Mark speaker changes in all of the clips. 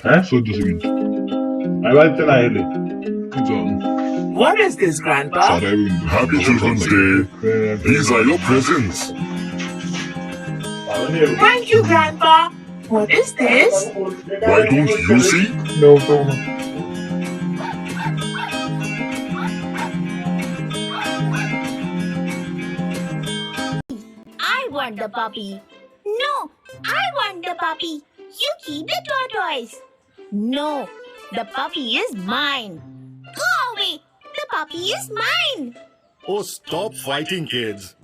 Speaker 1: 14 second. Happy
Speaker 2: What is this, Grandpa?
Speaker 3: Children's Day. These are your presents.
Speaker 2: Thank you, Grandpa. What is this?
Speaker 3: Why don't you see?
Speaker 1: No, toma.
Speaker 4: I want the puppy. No, I want the puppy. You keep the tortoise. No, the puppy is mine. Go away. The puppy is mine.
Speaker 5: Oh, stop fighting, kids.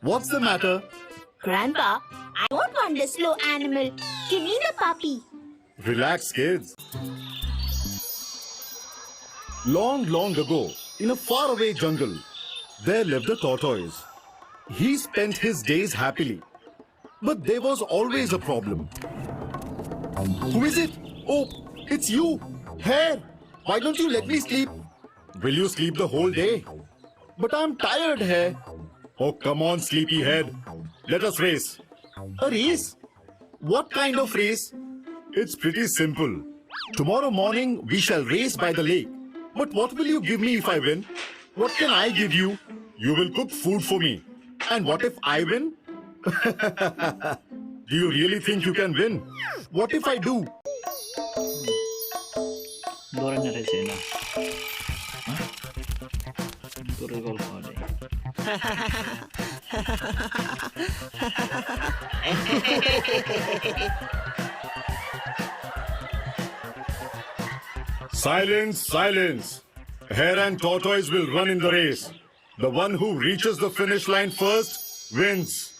Speaker 5: What's the matter?
Speaker 4: Grandpa, I don't want the slow animal. Give me the puppy.
Speaker 5: Relax, kids. Long, long ago, in a faraway jungle, there lived a tortoise. He spent his days happily. But there was always a problem. Who is it? Oh, it's you. Hare, why don't you let me sleep? Will you sleep the whole day? But I'm tired, Hare. Oh, come on, sleepyhead. Let us race. A race? What kind of race? It's pretty simple. Tomorrow morning, we shall race by the lake. But what will you give me if I win? What can I give you? You will cook food for me. And what if I win? Do you really think you can win? What if I do?
Speaker 6: Dorang na rin sila. Puro golpo deh.
Speaker 5: Silence, silence. Hare and tortoise will run in the race. The one who reaches the finish line first wins.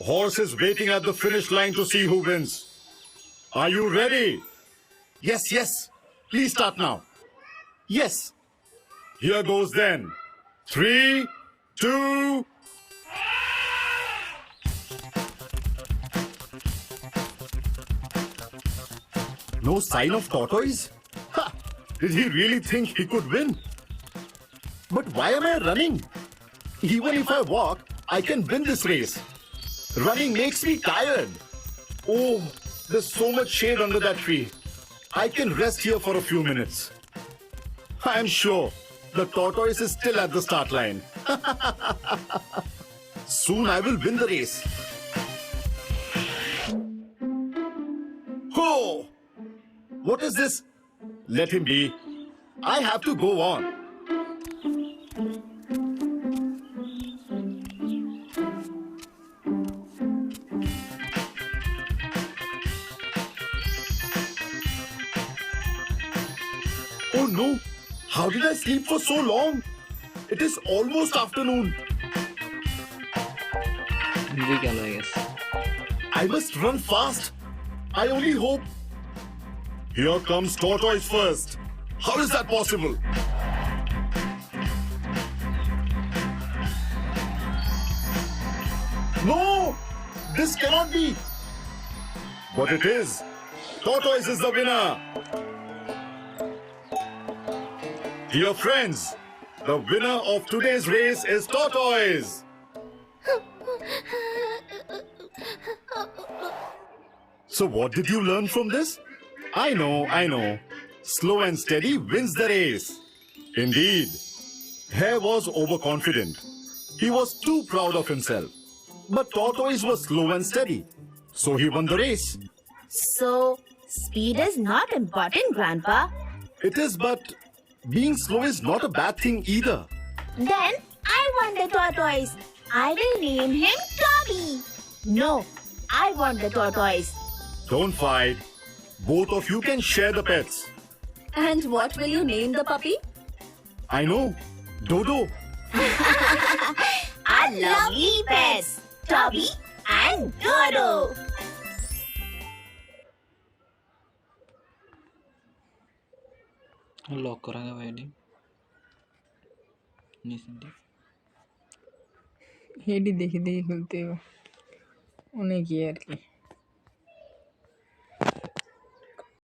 Speaker 5: Horse is waiting at the finish line to see who wins. Are you ready? Yes, yes. Please start now. Yes. Here goes then. 3, 2... No sign of tortoise? Ha! Did he really think he could win? But why am I running? Even if I walk, I can win this race. Running makes me tired. Oh, there's so much shade under that tree. I can rest here for a few minutes. I'm sure the tortoise is still at the start line. Soon I will win the race. Oh! What is this? Let him be. I have to go on. Oh no! How did I sleep for so long? It is almost afternoon.
Speaker 6: Weekend, I guess.
Speaker 5: I must run fast. I only hope. Here comes tortoise first. How is that possible? No! This cannot be. But it is. Tortoise is the winner. Dear friends, the winner of today's race is Tortoise. So what did you learn from this? I know. Slow and steady wins the race. Indeed, Hare was overconfident. He was too proud of himself. But Tortoise was slow and steady. So he won the race.
Speaker 4: So, speed is not important, Grandpa.
Speaker 5: It is, but being slow is not a bad thing either.
Speaker 4: Then, I want the tortoise. I will name him Toby. No, I want the tortoise.
Speaker 5: Don't fight. Both of you can share the pets.
Speaker 7: And what will you name the puppy?
Speaker 5: I know. Dodo.
Speaker 4: Our lovely pets, Toby and Dodo.
Speaker 6: Lock करेंगे wedding निश्चिंत
Speaker 8: Heidi देखी देखी खुलते हो उन्हें किया यार की